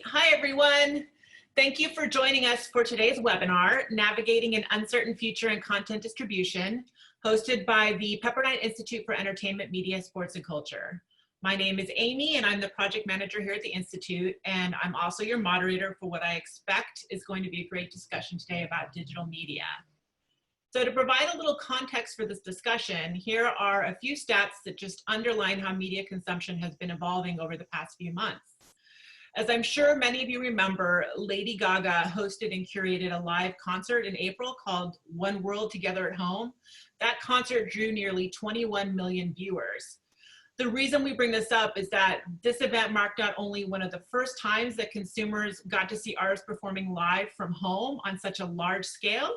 Hi, everyone. Thank you for joining us for today's webinar, Navigating an Uncertain Future in Content Distribution, hosted by the Pepperdine Institute for Entertainment, Media, Sports, and Culture. My name is Amy, and I'm the project manager here at the Institute, and I'm also your moderator for what I expect is going to be a great discussion today about digital media. So to provide a little context for this discussion, here are a few stats that just underline how media consumption has been evolving over the past few months. As I'm sure many of you remember, Lady Gaga hosted and curated a live concert in April called One World Together at Home. That concert drew nearly 21 million viewers. The reason we bring this up is that this event marked not only one of the first times that consumers got to see artists performing live from home on such a large scale,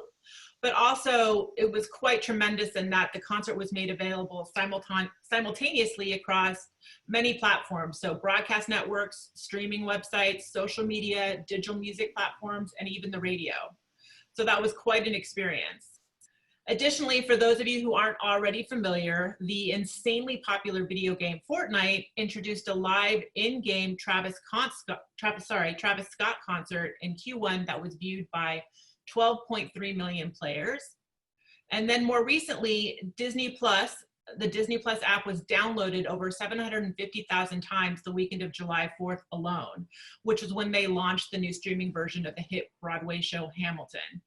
but also it was quite tremendous in that the concert was made available simultaneously across many platforms. So broadcast networks, streaming websites, social media, digital music platforms, and even the radio. So that was quite an experience. Additionally, for those of you who aren't already familiar, the insanely popular video game Fortnite introduced a live in-game Travis Scott concert in Q1 that was viewed by 12.3 million players. And then more recently, Disney Plus, the Disney Plus app was downloaded over 750,000 times the weekend of July 4th alone, which is when they launched the new streaming version of the hit Broadway show Hamilton,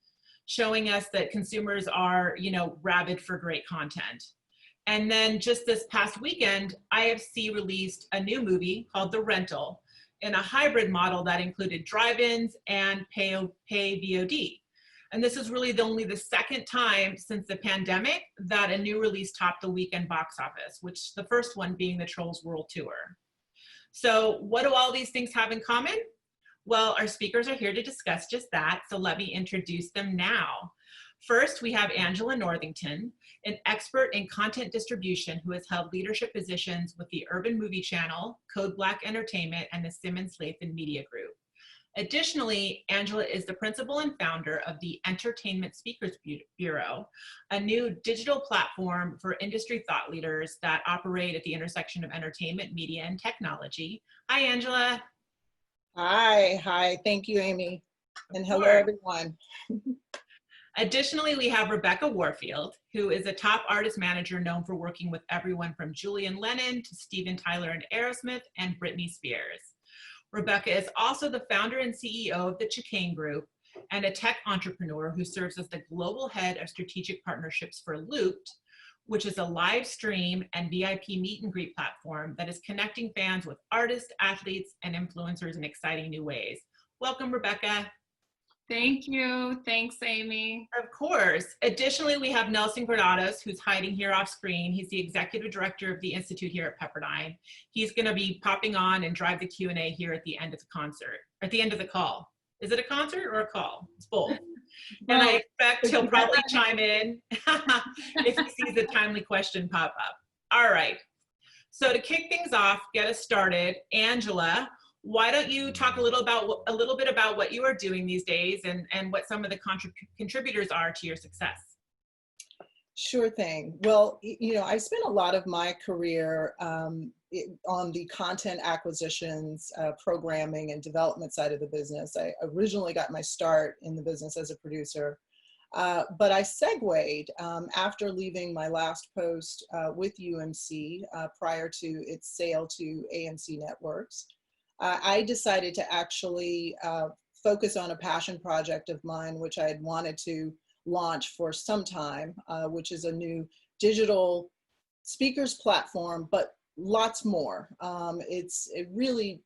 showing us that consumers are, rabid for great content. And then just this past weekend, IFC released a new movie called The Rental in a hybrid model that included drive-ins and pay VOD. And this is really only the second time since the pandemic that a new release topped the weekend box office, which the first one being the Trolls World Tour. So what do all these things have in common? Well, our speakers are here to discuss just that, so let me introduce them now. First, we have Angela Northington, an expert in content distribution who has held leadership positions with the Urban Movie Channel, Code Black Entertainment, and the Simmons Lathan Media Group. Additionally, Angela is the principal and founder of the Entertainment Speakers Bureau, a new digital platform for industry thought leaders that operate at the intersection of entertainment, media, and technology. Hi, Angela. Hi. Thank you, Amy. And hello, everyone. Additionally, we have Rebecca Warfield, who is a top artist manager known for working with everyone from Julian Lennon to Steven Tyler and Aerosmith and Britney Spears. Rebecca is also the founder and CEO of the Chicane Group and a tech entrepreneur who serves as the global head of strategic partnerships for Looped, which is a live stream and VIP meet and greet platform that is connecting fans with artists, athletes, and influencers in exciting new ways. Welcome, Rebecca. Thank you. Thanks, Amy. Of course. Additionally, we have Nelson Granados, who's hiding here off screen. He's the executive director of the Institute here at Pepperdine. He's going to be popping on and drive the Q&A here at the end of the concert, at the end of the call. Is it a concert or a call? It's both. And I expect he'll probably chime in if he sees a timely question pop up. All right. So to kick things off, get us started, Angela, why don't you talk a little bit about what you are doing these days and what some of the contributors are to your success? Sure thing. Well, I spent a lot of my career on the content acquisitions, programming, and development side of the business. I originally got my start in the business as a producer, but I segued after leaving my last post with UMC prior to its sale to AMC Networks. I decided to actually focus on a passion project of mine, which I had wanted to launch for some time, which is a new digital speakers platform, but lots more. It's really,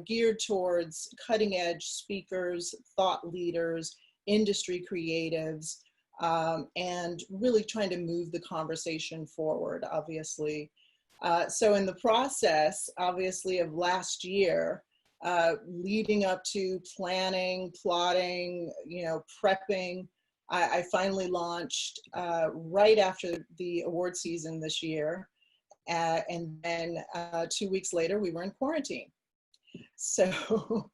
geared towards cutting edge speakers, thought leaders, industry creatives, and really trying to move the conversation forward, obviously. So in the process, obviously, of last year, leading up to planning, plotting, prepping, I finally launched right after the award season this year. And then 2 weeks later, we were in quarantine. So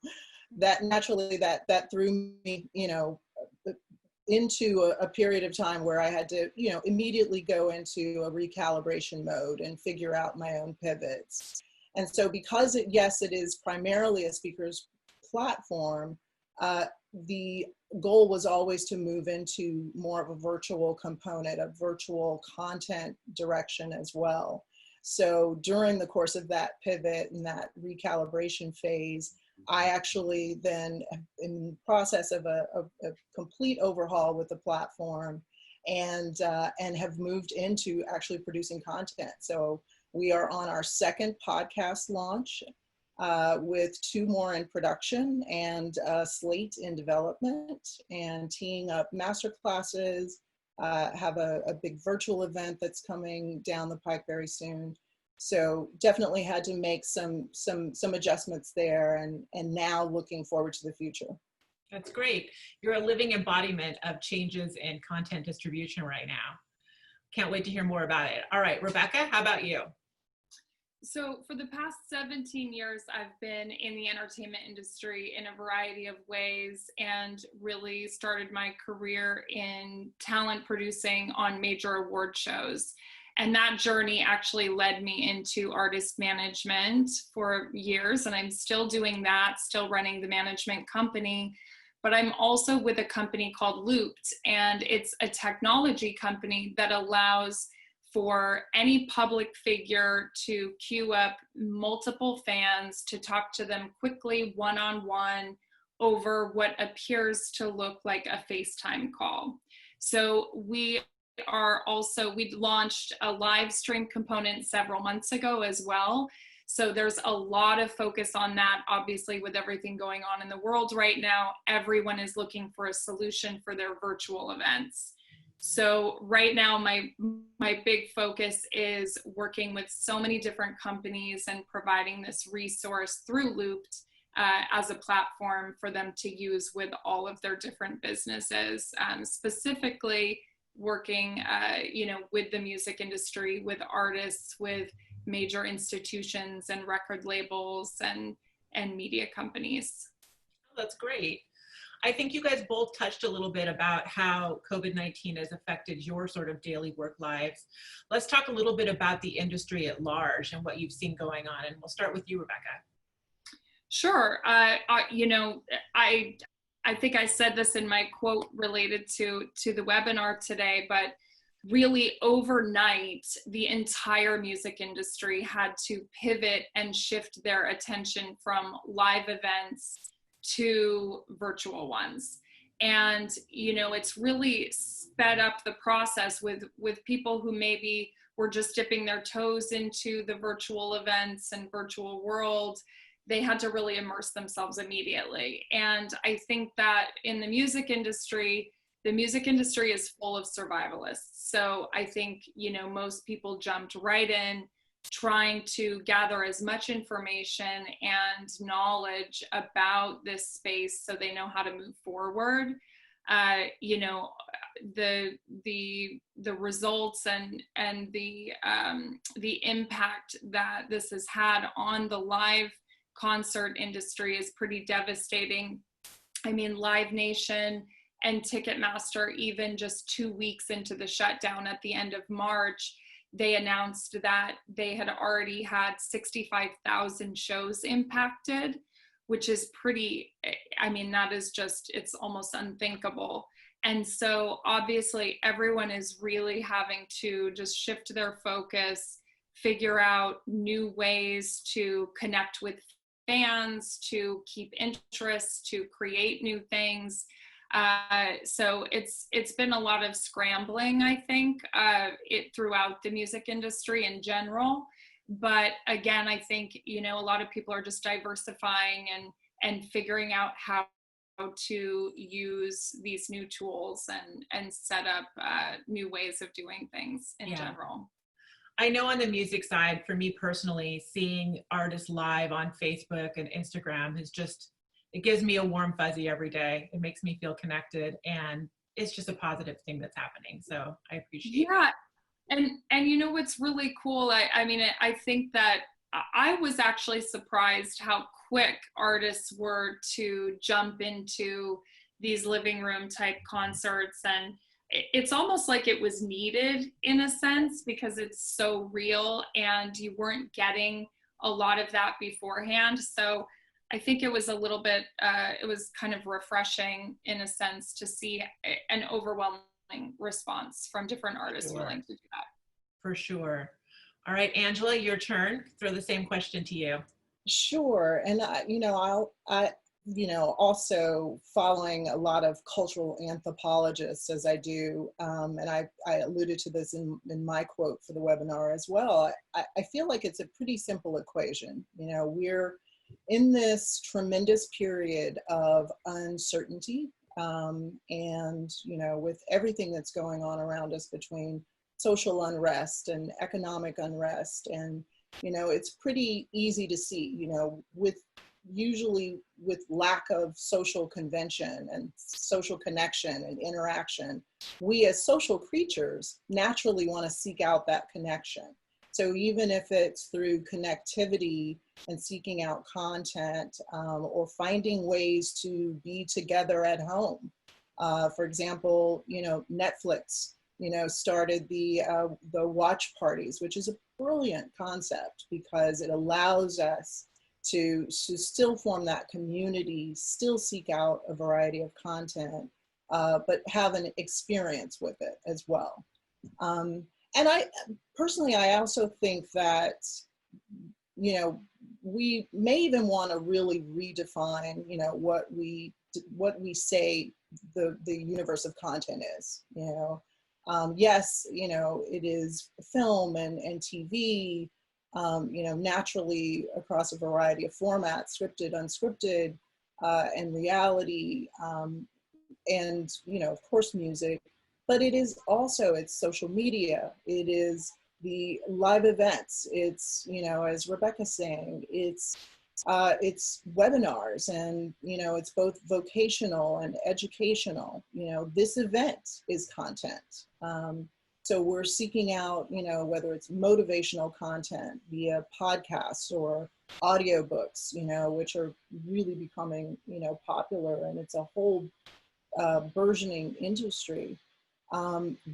that naturally, that threw me, into a period of time where I had to, immediately go into a recalibration mode and figure out my own pivots. And so because it is primarily a speakers platform, the goal was always to move into more of a virtual component, a virtual content direction as well. So during the course of that pivot and that recalibration phase, I actually then in the process of a complete overhaul with the platform, and have moved into actually producing content. So we are on our second podcast launch, with 2 more in production and a slate in development, and teeing up master classes, have a big virtual event that's coming down the pike very soon. So definitely had to make some adjustments there, and now looking forward to the future. That's great. You're a living embodiment of changes in content distribution right now. Can't wait to hear more about it. All right, Rebecca, how about you? So for the past 17 years, I've been in the entertainment industry in a variety of ways, and really started my career in talent producing on major award shows. And that journey actually led me into artist management for years, and I'm still doing that, still running the management company. But I'm also with a company called Looped, and it's a technology company that allows for any public figure to queue up multiple fans to talk to them quickly, one-on-one, over what appears to look like a FaceTime call. So we launched a live stream component several months ago as well. So there's a lot of focus on that. Obviously, with everything going on in the world right now, everyone is looking for a solution for their virtual events. So right now, my big focus is working with so many different companies and providing this resource through Looped as a platform for them to use with all of their different businesses, specifically working, with the music industry, with artists, with major institutions and record labels and media companies. That's great. I think you guys both touched a little bit about how COVID-19 has affected your sort of daily work lives. Let's talk a little bit about the industry at large and what you've seen going on. And we'll start with you, Rebecca. Sure. I think I said this in my quote related to the webinar today, but really overnight, the entire music industry had to pivot and shift their attention from live events to virtual ones. And, it's really sped up the process with people who maybe were just dipping their toes into the virtual events and virtual world. They had to really immerse themselves immediately. And I think that in the music industry is full of survivalists. So I think, most people jumped right in, trying to gather as much information and knowledge about this space so they know how to move forward. The results and the impact that this has had on the live concert industry is pretty devastating. I mean, Live Nation and Ticketmaster, even just 2 weeks into the shutdown at the end of March, they announced that they had already had 65,000 shows impacted, which is it's almost unthinkable. And so obviously everyone is really having to just shift their focus, figure out new ways to connect with fans, to keep interest, to create new things. So it's been a lot of scrambling, I think, throughout the music industry in general. But again, I think, a lot of people are just diversifying and figuring out how to use these new tools and set up new ways of doing things in general. I know on the music side, for me personally, seeing artists live on Facebook and Instagram it gives me a warm fuzzy every day. It makes me feel connected, and it's just a positive thing that's happening. So I appreciate it. Yeah. And what's really cool, I think that I was actually surprised how quick artists were to jump into these living room type concerts. And it's almost like it was needed in a sense, because it's so real and you weren't getting a lot of that beforehand. So I think it was a little bit, it was kind of refreshing in a sense to see an overwhelming response from different artists Sure. willing to do that. For sure. All right, Angela, your turn. Throw the same question to you. Sure. And also following a lot of cultural anthropologists as I do, and I alluded to this in my quote for the webinar as well. I feel like it's a pretty simple equation. We're in this tremendous period of uncertainty, and with everything that's going on around us between social unrest and economic unrest, and it's pretty easy to see, usually with lack of social convention and social connection and interaction, we as social creatures naturally want to seek out that connection. So even if it's through connectivity and seeking out content, or finding ways to be together at home. For example, Netflix, started the watch parties, which is a brilliant concept because it allows us to still form that community, still seek out a variety of content, but have an experience with it as well. And I personally, I also think that, we may even want to really redefine, what we say the universe of content is. Yes, it is film and TV, naturally across a variety of formats, scripted, unscripted, and reality, and, of course, music. But it is also, it's social media, it is the live events, it's, as Rebecca's saying, it's webinars, and, it's both vocational and educational. This event is content. So we're seeking out, whether it's motivational content via podcasts or audiobooks, which are really becoming, popular, and it's a whole burgeoning industry.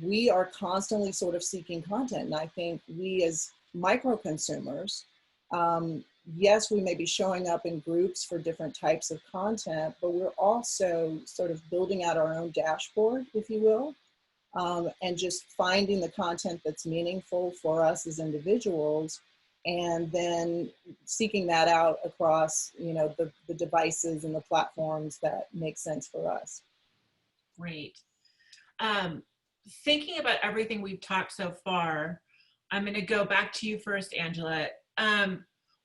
We are constantly sort of seeking content. And I think we as micro consumers, yes, we may be showing up in groups for different types of content, but we're also sort of building out our own dashboard, if you will, and just finding the content that's meaningful for us as individuals, and then seeking that out across, the devices and the platforms that make sense for us. Great. Thinking about everything we've talked so far, I'm going to go back to you first, Angela.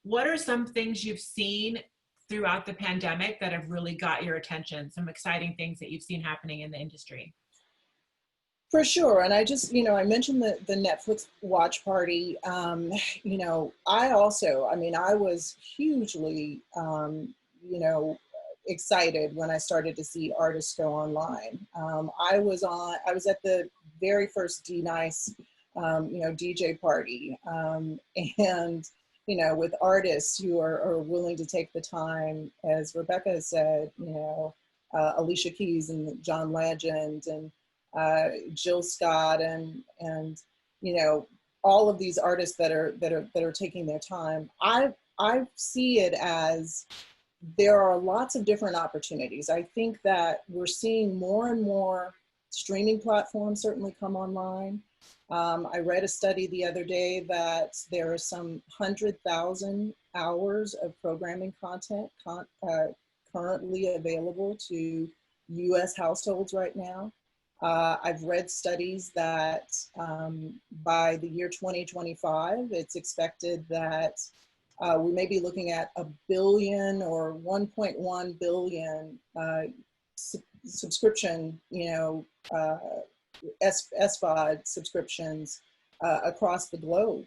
What are some things you've seen throughout the pandemic that have really got your attention? Some exciting things that you've seen happening in the industry? For sure. And I just, I mentioned the Netflix watch party. I was hugely, excited when I started to see artists go online. I was at the very first D-Nice, DJ party, and, with artists who are willing to take the time, as Rebecca has said, Alicia Keys and John Legend and Jill Scott and all of these artists that are taking their time. I see it as there are lots of different opportunities. I think that we're seeing more and more streaming platforms certainly come online. I read a study the other day that there are some 100,000 hours of programming content currently available to US households right now. I've read studies that by the year 2025, it's expected that we may be looking at 1 billion or 1.1 billion subscription, SVOD subscriptions across the globe.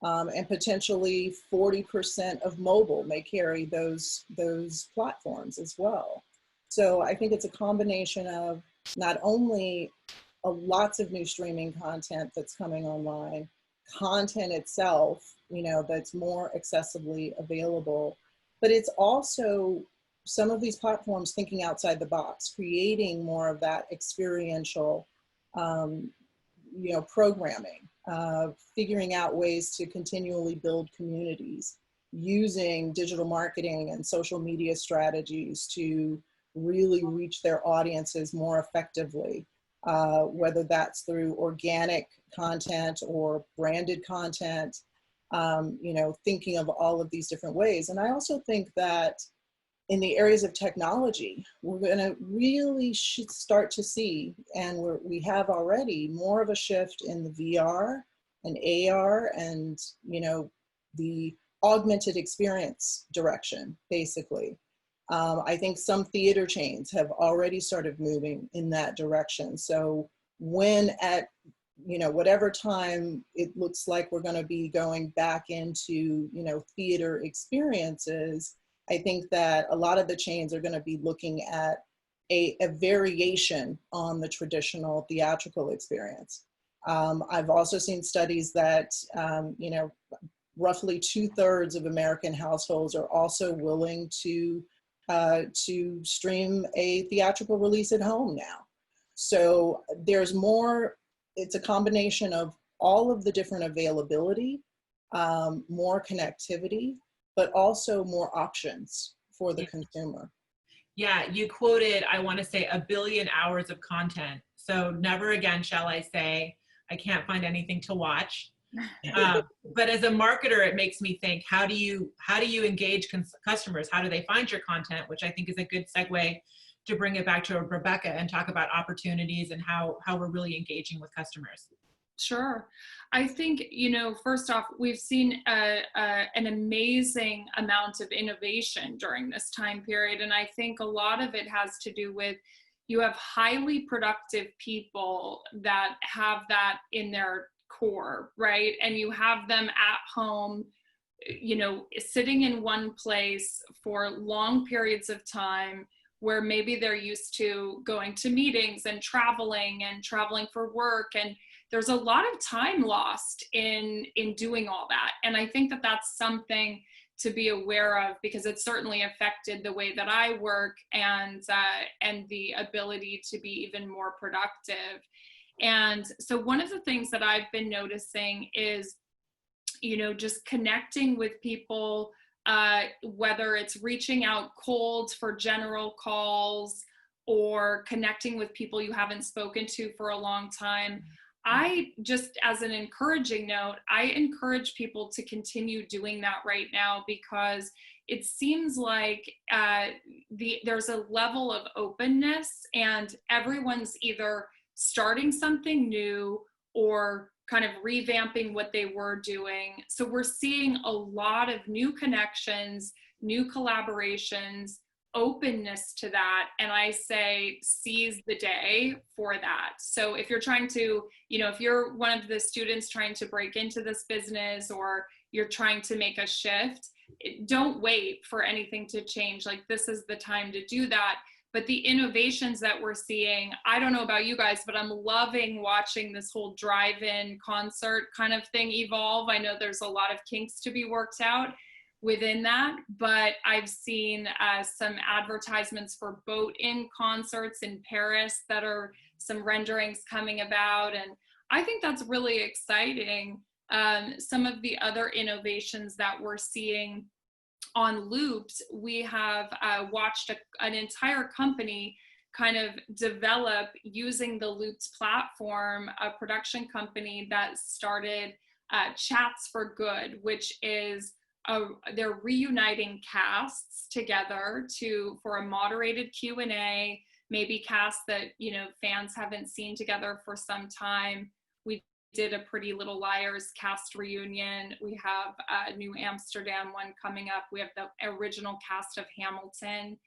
And potentially 40% of mobile may carry those platforms as well. So I think it's a combination of not only lots of new streaming content that's coming online, content itself, that's more accessibly available, but it's also some of these platforms thinking outside the box, creating more of that experiential, programming, figuring out ways to continually build communities. using digital marketing and social media strategies to really reach their audiences more effectively, whether that's through organic content or branded content, thinking of all of these different ways. And I also think that in the areas of technology, we're going to really start to see, and we have already, more of a shift in the VR and AR and, the augmented experience direction, basically. I think some theater chains have already started moving in that direction. So when at whatever time it looks like we're going to be going back into theater experiences, I think that a lot of the chains are going to be looking at a variation on the traditional theatrical experience. I've also seen studies that roughly 2/3 of American households are also willing to stream a theatrical release at home now. So there's more. It's a combination of all of the different availability, more connectivity, but also more options for the consumer. Yeah, you quoted, I want to say, 1 billion hours of content. So never again shall I say, I can't find anything to watch. But as a marketer, it makes me think, how do you engage customers? How do they find your content? Which I think is a good segue to bring it back to Rebecca and talk about opportunities and how we're really engaging with customers. Sure. I think, first off, we've seen an amazing amount of innovation during this time period. And I think a lot of it has to do with, you have highly productive people that have that in their core, right? And you have them at home, sitting in one place for long periods of time, where maybe they're used to going to meetings and traveling for work. And there's a lot of time lost in doing all that. And I think that that's something to be aware of, because it certainly affected the way that I work and the ability to be even more productive. And so one of the things that I've been noticing is, just connecting with people, whether it's reaching out cold for general calls or connecting with people you haven't spoken to for a long time. I just, as an encouraging note, I encourage people to continue doing that right now, because it seems like there's a level of openness, and everyone's either starting something new or kind of revamping what they were doing. So we're seeing a lot of new connections, new collaborations, openness to that. And I say, seize the day for that. So if you're trying to, if you're one of the students trying to break into this business, or you're trying to make a shift, don't wait for anything to change. Like, this is the time to do that. But the innovations that we're seeing, I don't know about you guys, but I'm loving watching this whole drive-in concert kind of thing evolve. I know there's a lot of kinks to be worked out within that, but I've seen some advertisements for boat-in concerts in Paris that are some renderings coming about. And I think that's really exciting. Some of the other innovations that we're seeing on Loops, we have watched an entire company kind of develop, using the Loops platform, a production company that started Chats for Good, which is they're reuniting casts together for a moderated Q&A, maybe casts that fans haven't seen together for some time. We did a Pretty Little Liars cast reunion. We have a New Amsterdam one coming up. We have the original cast of Hamilton,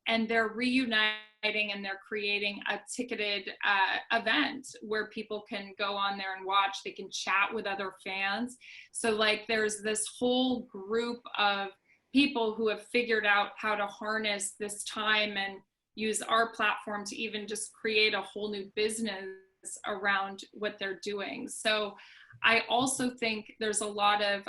and they're reuniting, and they're creating a ticketed event where people can go on there and watch. They can chat with other fans. So like, there's this whole group of people who have figured out how to harness this time and use our platform to even just create a whole new business around what they're doing. So I also think there's a lot of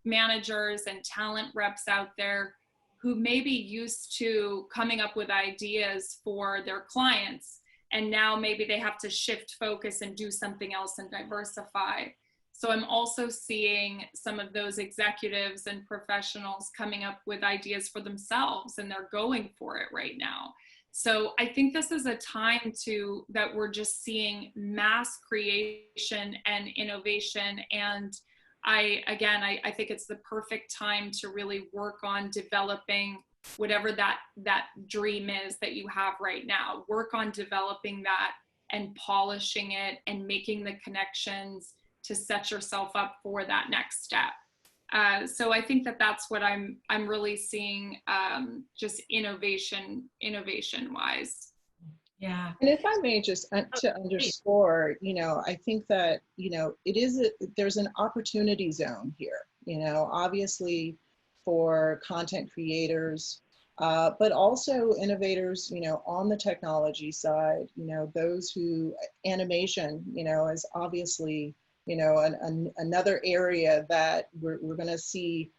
managers and talent reps out there who may be used to coming up with ideas for their clients, and now maybe they have to shift focus and do something else and diversify. So I'm also seeing some of those executives and professionals coming up with ideas for themselves, and they're going for it right now. So I think this is a time that we're just seeing mass creation and innovation. And I think it's the perfect time to really work on developing whatever that dream is that you have right now. Work on developing that and polishing it and making the connections to set yourself up for that next step. So I think that's what I'm really seeing, just innovation wise. Yeah. And if I may just to underscore, I think that, there's an opportunity zone here, obviously for content creators, but also innovators, on the technology side, those who animation, is obviously, another area that we're going to see,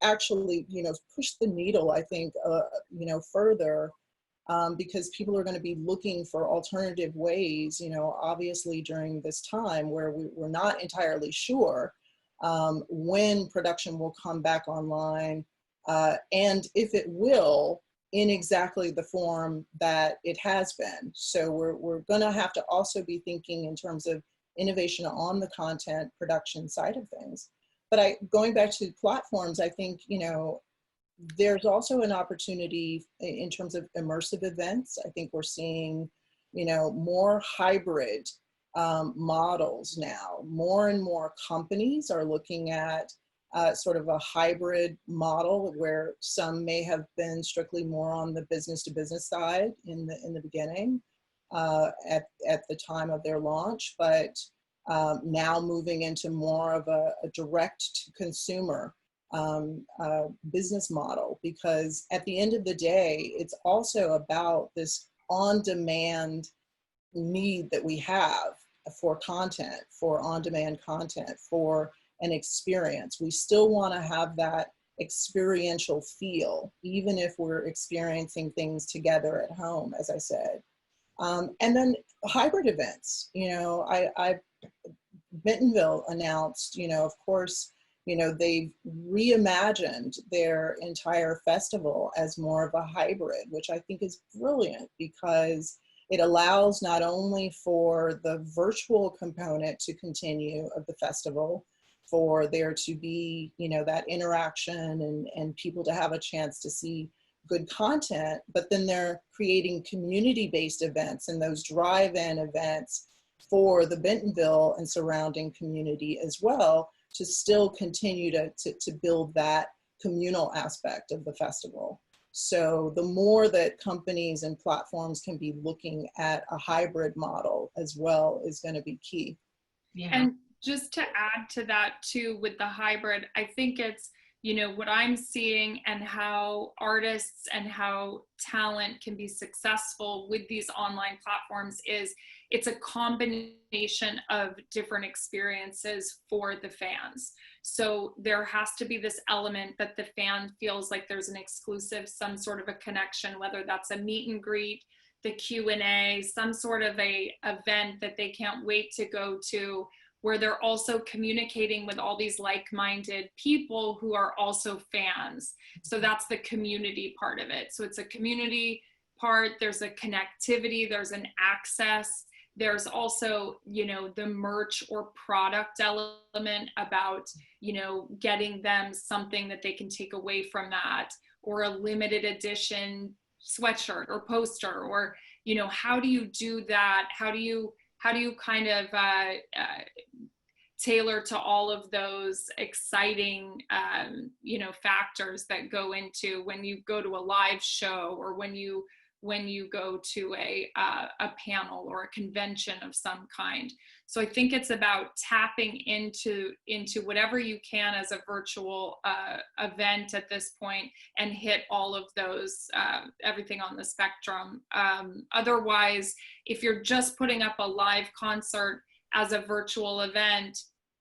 actually, push the needle, I think, further, because people are going to be looking for alternative ways, obviously during this time where we're not entirely sure when production will come back online, and if it will, in exactly the form that it has been. So we're going to have to also be thinking in terms of innovation on the content production side of things. But going back to platforms, I think, there's also an opportunity in terms of immersive events. I think we're seeing, more hybrid models now. More and more companies are looking at sort of a hybrid model where some may have been strictly more on the business to business side in the beginning at the time of their launch, but now moving into more of a direct to consumer business model, because at the end of the day, it's also about this on-demand need that we have for content, for on-demand content, for an experience. We still want to have that experiential feel, even if we're experiencing things together at home, as I said. And then hybrid events, Bentonville announced, of course, they've reimagined their entire festival as more of a hybrid, which I think is brilliant because it allows not only for the virtual component to continue of the festival, for there to be, that interaction and people to have a chance to see good content, but then they're creating community-based events and those drive-in events for the Bentonville and surrounding community as well, to still continue to build that communal aspect of the festival. So the more that companies and platforms can be looking at a hybrid model as well is going to be key. Yeah. And just to add to that too, with the hybrid, I think it's, what I'm seeing and how artists and how talent can be successful with these online platforms is it's a combination of different experiences for the fans. So there has to be this element that the fan feels like there's an exclusive, some sort of a connection, whether that's a meet and greet, the Q&A, some sort of a event that they can't wait to go to, where they're also communicating with all these like-minded people who are also fans. So that's the community part of it. So it's a community part, there's a connectivity, there's an access, there's also, the merch or product element about, getting them something that they can take away from that, or a limited edition sweatshirt or poster, or, how do you do that? How do you kind of tailor to all of those exciting, factors that go into when you go to a live show, or when you go to a panel or a convention of some kind. So I think it's about tapping into whatever you can as a virtual event at this point, and hit all of those, everything on the spectrum. Otherwise, if you're just putting up a live concert as a virtual event,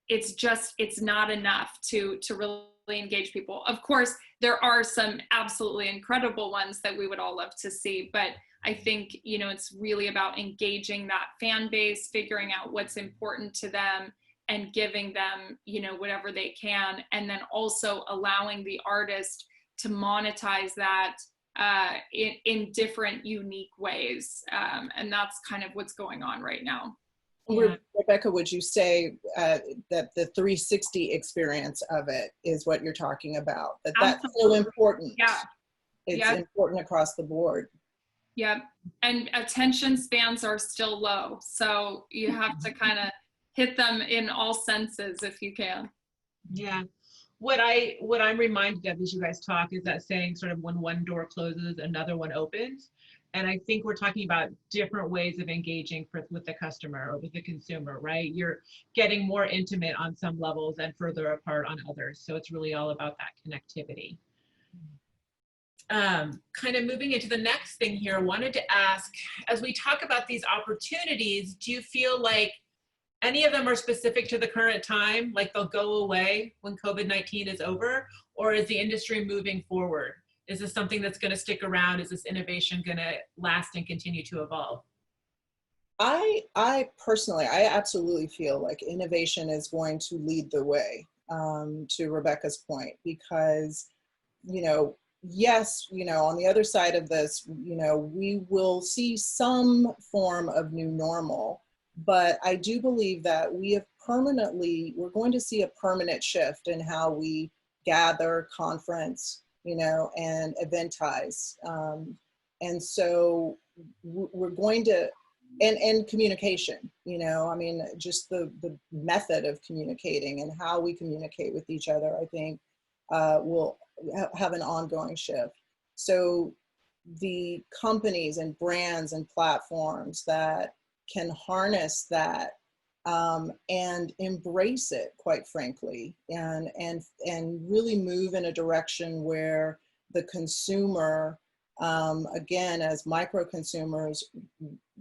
it's not enough to really engage people. Of course, there are some absolutely incredible ones that we would all love to see, but I think, it's really about engaging that fan base, figuring out what's important to them and giving them, whatever they can. And then also allowing the artist to monetize that in different unique ways. And that's kind of what's going on right now. Yeah. Rebecca, would you say that the 360 experience of it is what you're talking about? That's so important. Yeah. It's important across the board. Yep. And attention spans are still low. So you have to kind of hit them in all senses if you can. Yeah. What I'm reminded of as you guys talk is that saying sort of when one door closes, another one opens. And I think we're talking about different ways of engaging with the customer or with the consumer, right? You're getting more intimate on some levels and further apart on others. So it's really all about that connectivity. Kind of moving into the next thing here, I wanted to ask, as we talk about these opportunities, do you feel like any of them are specific to the current time, like they'll go away when COVID-19 is over, or is the industry moving forward? Is this something that's going to stick around? Is this innovation going to last and continue to evolve? I personally, I absolutely feel like innovation is going to lead the way, to Rebecca's point, because, yes, on the other side of this, we will see some form of new normal, but I do believe that we're going to see a permanent shift in how we gather, conference, and eventize. And so we're going to, and communication, just the method of communicating and how we communicate with each other, I think will have an ongoing shift. So the companies and brands and platforms that can harness that and embrace it, quite frankly, and really move in a direction where the consumer, again, as micro consumers,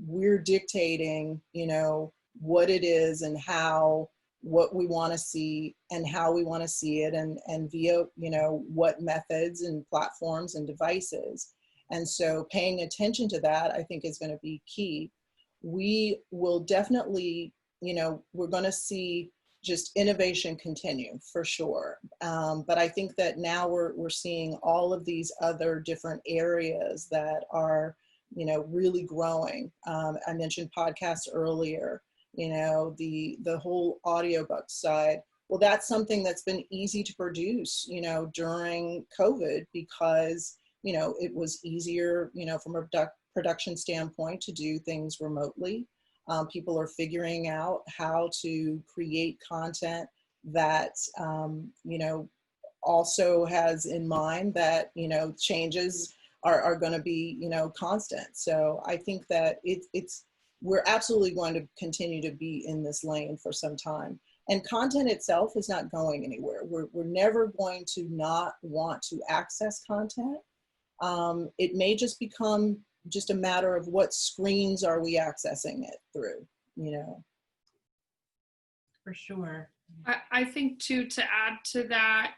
we're dictating, what it is and what we want to see and how we want to see it, and via, what methods and platforms and devices. And so paying attention to that, I think, is going to be key. We will definitely, we're going to see just innovation continue for sure. But I think that now we're seeing all of these other different areas that are, really growing. I mentioned podcasts earlier, the whole audiobook side. Well, that's something that's been easy to produce, during COVID because, it was easier, from a production standpoint to do things remotely. People are figuring out how to create content that, also has in mind that, changes are going to be, constant. So I think that we're absolutely going to continue to be in this lane for some time. And content itself is not going anywhere. We're never going to not want to access content. It may just become just a matter of what screens are we accessing it through, For sure. I think too, to add to that,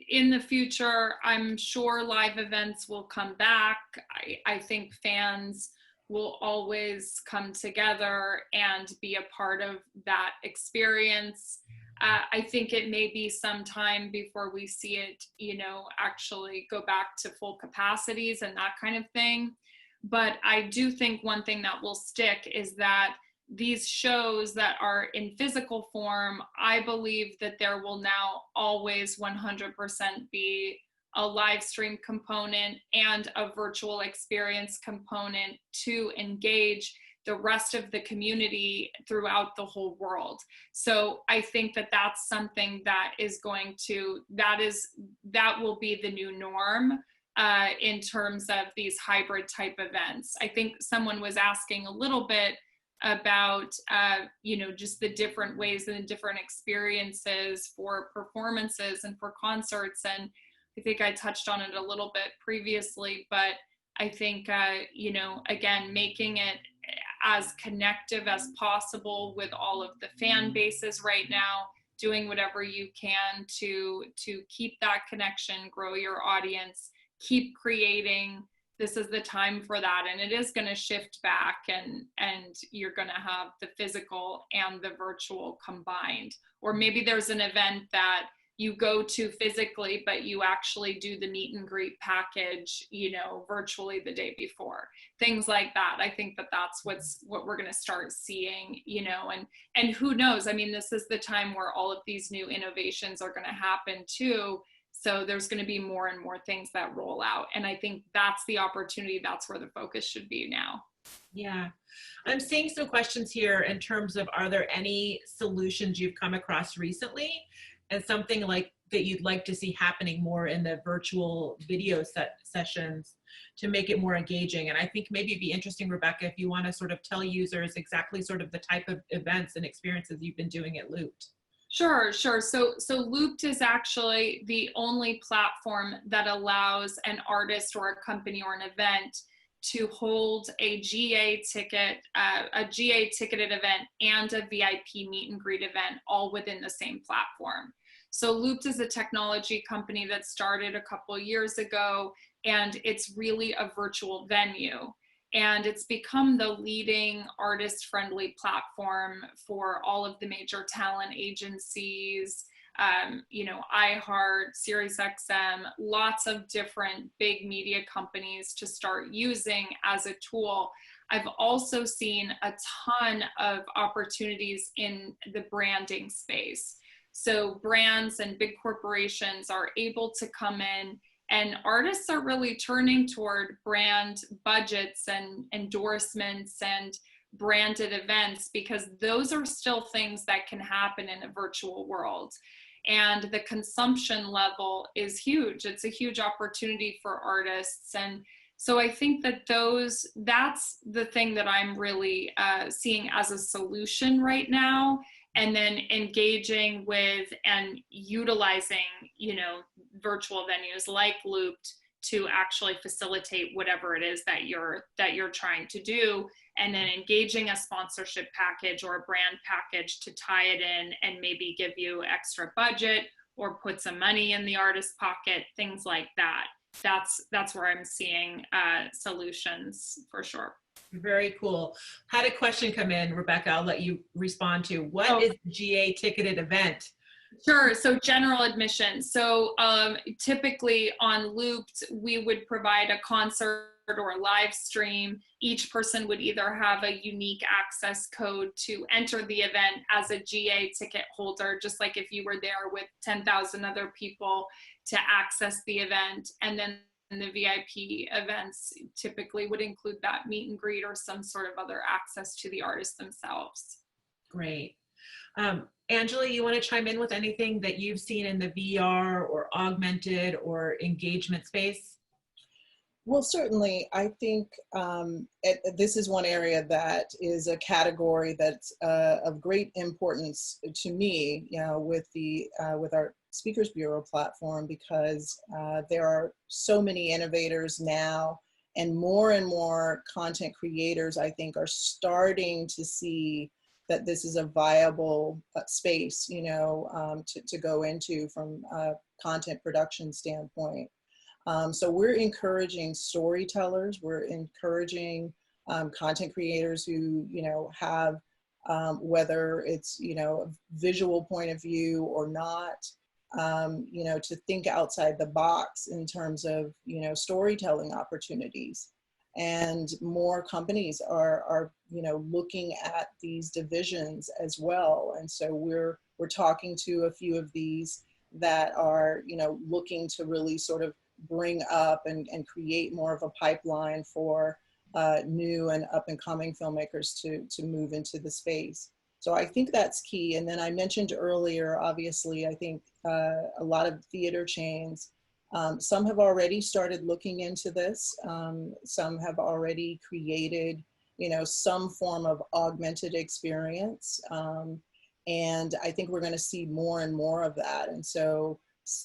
in the future, I'm sure live events will come back. I think fans will always come together and be a part of that experience. I think it may be some time before we see it, actually go back to full capacities and that kind of thing. But I do think one thing that will stick is that these shows that are in physical form, I believe that there will now always 100% be a live stream component and a virtual experience component to engage the rest of the community throughout the whole world. So I think that that's something that is that will be the new norm in terms of these hybrid type events. I think someone was asking a little bit about, just the different ways and the different experiences for performances and for concerts. And I think I touched on it a little bit previously, but I think, again, making it as connective as possible with all of the fan bases right now, doing whatever you can to keep that connection, grow your audience, keep creating. This is the time for that, and it is going to shift back, and you're going to have the physical and the virtual combined. Or maybe there's an event that you go to physically, but you actually do the meet and greet package, virtually the day before. Things like that. I think that that's what we're going to start seeing, and who knows? I mean, this is the time where all of these new innovations are going to happen too. So there's going to be more and more things that roll out. And I think that's the opportunity. That's where the focus should be now. Yeah. I'm seeing some questions here in terms of, are there any solutions you've come across recently and something like that you'd like to see happening more in the virtual video sessions to make it more engaging? And I think maybe it'd be interesting, Rebecca, if you want to sort of tell users exactly sort of the type of events and experiences you've been doing at Looped. Sure. So Looped is actually the only platform that allows an artist or a company or an event to hold a GA ticketed event and a VIP meet and greet event all within the same platform. So Looped is a technology company that started a couple years ago, and it's really a virtual venue. And it's become the leading artist-friendly platform for all of the major talent agencies, iHeart, SiriusXM, lots of different big media companies to start using as a tool. I've also seen a ton of opportunities in the branding space. So brands and big corporations are able to come in, and artists are really turning toward brand budgets and endorsements and branded events, because those are still things that can happen in a virtual world. And the consumption level is huge. It's a huge opportunity for artists. And so I think that that's the thing that I'm really seeing as a solution right now. And then engaging with and utilizing, virtual venues like Looped to actually facilitate whatever it is that you're trying to do, and then engaging a sponsorship package or a brand package to tie it in and maybe give you extra budget or put some money in the artist's pocket, things like that. That's where I'm seeing solutions for sure. Very cool. Had a question come in, Rebecca, I'll let you respond to. What is GA ticketed event? Sure. So general admission. So typically on Looped, we would provide a concert or a live stream. Each person would either have a unique access code to enter the event as a GA ticket holder, just like if you were there with 10,000 other people to access the event. And then the VIP events typically would include that meet and greet or some sort of other access to the artists themselves. Great. Angela, you want to chime in with anything that you've seen in the VR or augmented or engagement space? Well, certainly, I think this is one area that is a category that's of great importance to me, with our Speakers Bureau platform, because there are so many innovators now, and more content creators, I think, are starting to see that this is a viable space, to go into from a content production standpoint. So we're encouraging storytellers, we're encouraging content creators who, have, whether it's, a visual point of view or not, to think outside the box in terms of, storytelling opportunities. And more companies are looking at these divisions as well. And so we're talking to a few of these that are, looking to really sort of bring up and create more of a pipeline for new and up and coming filmmakers to move into the space. So I think that's key. And then I mentioned earlier, obviously, I think a lot of theater chains, some have already started looking into this. Some have already created, some form of augmented experience. And I think we're going to see more and more of that. And so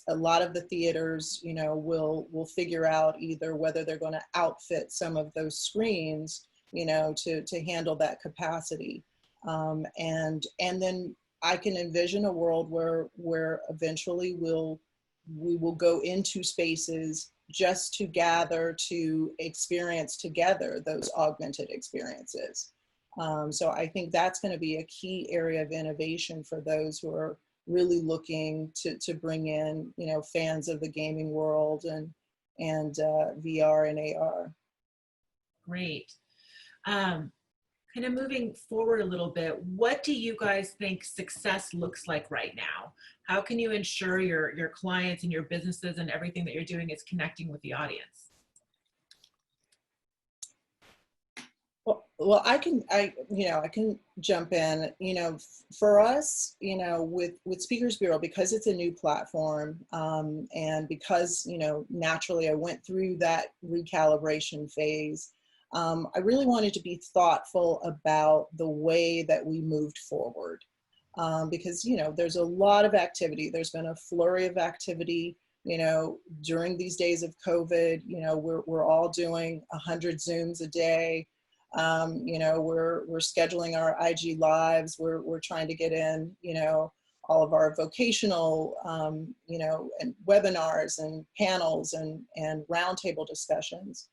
a lot of the theaters, will figure out either whether they're going to outfit some of those screens to handle that capacity. And then I can envision a world where eventually we will go into spaces just to gather, to experience together those augmented experiences. So I think that's going to be a key area of innovation for those who are really looking to bring in, fans of the gaming world and VR and AR. Great. Kind of moving forward a little bit, what do you guys think success looks like right now? How can you ensure your clients and your businesses and everything that you're doing is connecting with the audience? Well, I can jump in. For us, with Speakers Bureau, because it's a new platform, and because naturally I went through that recalibration phase. I really wanted to be thoughtful about the way that we moved forward, because there's a lot of activity. There's been a flurry of activity. During these days of COVID, we're all doing 100 Zooms a day. We're scheduling our IG lives. We're trying to get in, all of our vocational, and webinars and panels and roundtable discussions.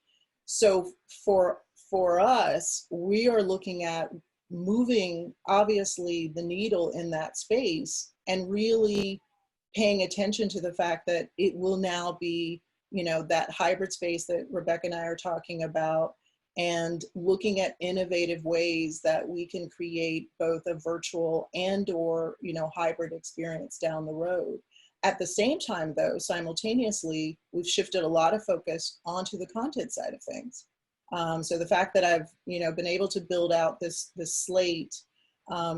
So for us, we are looking at moving, obviously, the needle in that space and really paying attention to the fact that it will now be, that hybrid space that Rebecca and I are talking about, and looking at innovative ways that we can create both a virtual or hybrid experience down the road. At the same time, though, simultaneously, we've shifted a lot of focus onto the content side of things. So the fact that I've been able to build out this slate,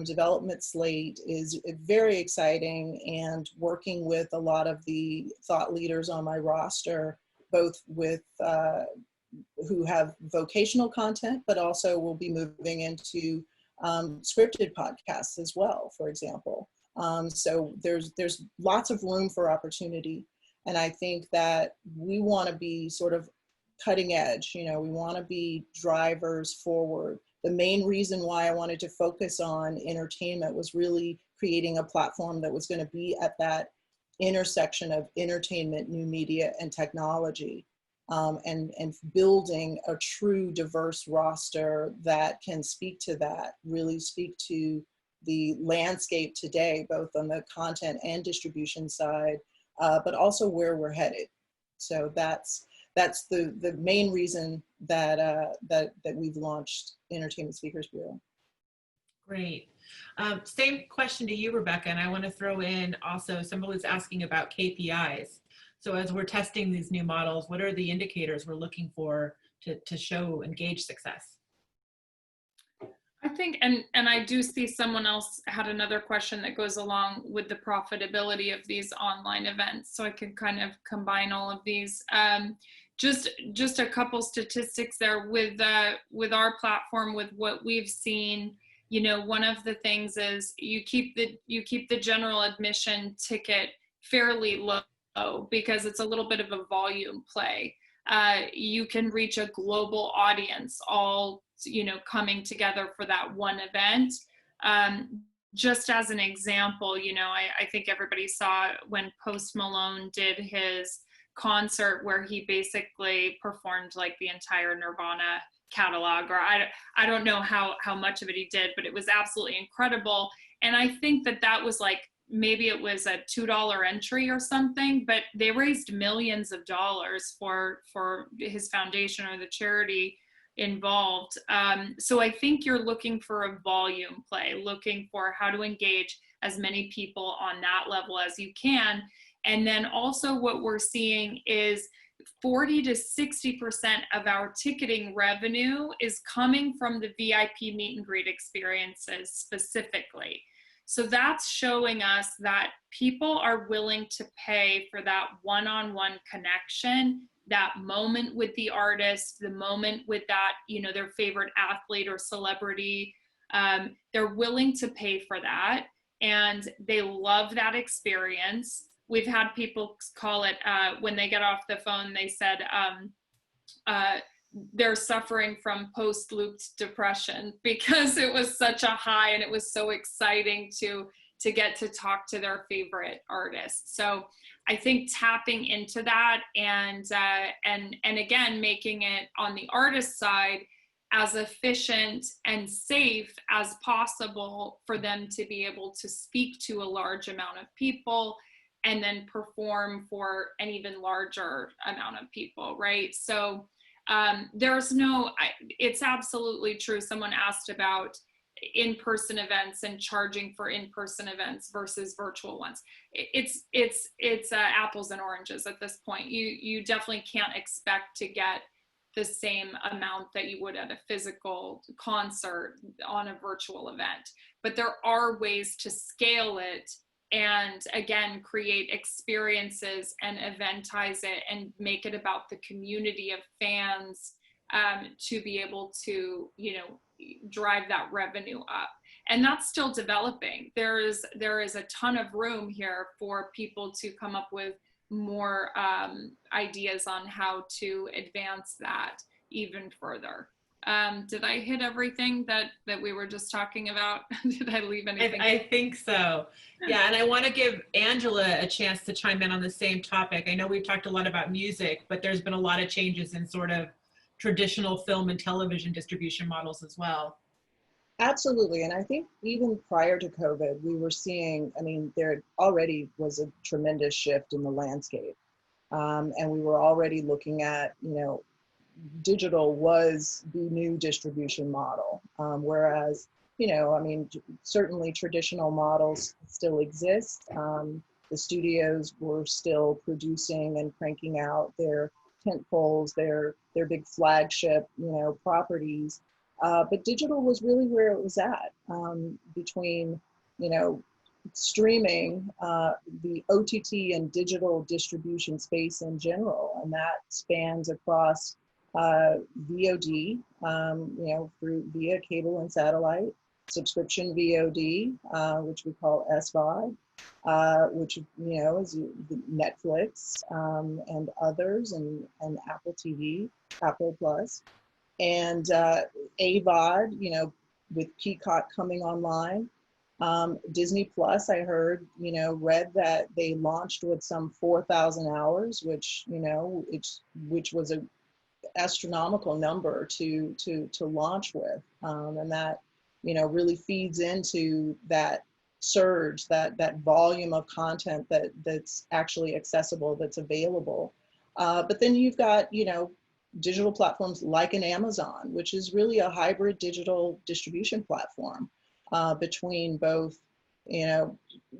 development slate, is very exciting, and working with a lot of the thought leaders on my roster, both with who have vocational content, but also will be moving into scripted podcasts as well, for example. So there's lots of room for opportunity. And I think that we want to be sort of cutting edge, we want to be drivers forward. The main reason why I wanted to focus on entertainment was really creating a platform that was going to be at that intersection of entertainment, new media, and technology. And building a true diverse roster that can speak to that, really speak to the landscape today, both on the content and distribution side, but also where we're headed. So that's the main reason that we've launched Entertainment Speakers Bureau. Great. Same question to you, Rebecca, and I want to throw in also, somebody was asking about KPIs. So as we're testing these new models, what are the indicators we're looking for to show engaged success? I think, and I do see someone else had another question that goes along with the profitability of these online events. So I can kind of combine all of these. Just a couple statistics there with our platform, with what we've seen. One of the things is you keep the general admission ticket fairly low, because it's a little bit of a volume play. You can reach a global audience all coming together for that one event. Just as an example, I think everybody saw when Post Malone did his concert where he basically performed like the entire Nirvana catalog, or I don't know how much of it he did, but it was absolutely incredible. And I think that was like, maybe it was a $2 entry or something, but they raised millions of dollars for his foundation or the charity involved. So I think you're looking for a volume play, looking for how to engage as many people on that level as you can. And then also what we're seeing is 40 to 60% of our ticketing revenue is coming from the VIP meet and greet experiences specifically. So that's showing us that people are willing to pay for that one-on-one connection, that moment with the artist, the moment with that, their favorite athlete or celebrity. They're willing to pay for that, and they love that experience. We've had people call it, when they get off the phone, they said, they're suffering from post-looped depression because it was such a high and it was so exciting to get to talk to their favorite artists. So I think tapping into that and again, making it on the artist side as efficient and safe as possible for them to be able to speak to a large amount of people and then perform for an even larger amount of people, right? So it's absolutely true. Someone asked about in-person events and charging for in-person events versus virtual ones. It's apples and oranges at this point. You definitely can't expect to get the same amount that you would at a physical concert on a virtual event. But there are ways to scale it and again, create experiences and eventize it and make it about the community of fans to be able to, drive that revenue up. And that's still developing. There is a ton of room here for people to come up with more ideas on how to advance that even further. Did I hit everything that we were just talking about? Did I leave anything? I think so. Yeah, and I want to give Angela a chance to chime in on the same topic. I know we've talked a lot about music, but there's been a lot of changes in sort of traditional film and television distribution models as well. Absolutely. And I think even prior to COVID, we were seeing, there already was a tremendous shift in the landscape. And we were already looking at, digital was the new distribution model. Whereas, certainly traditional models still exist. The studios were still producing and cranking out their tentpoles, their big flagship, properties. But digital was really where it was at, between, streaming, the OTT and digital distribution space in general, and that spans across VOD, via cable and satellite, subscription VOD, which we call SVOD, which, is Netflix and others, and Apple TV, Apple Plus, and AVOD, with Peacock coming online. Disney Plus, I heard, read that they launched with some 4,000 hours, which was an astronomical number to launch with, and that really feeds into that surge, that volume of content that's actually accessible, that's available. But then you've got digital platforms like an Amazon, which is really a hybrid digital distribution platform between both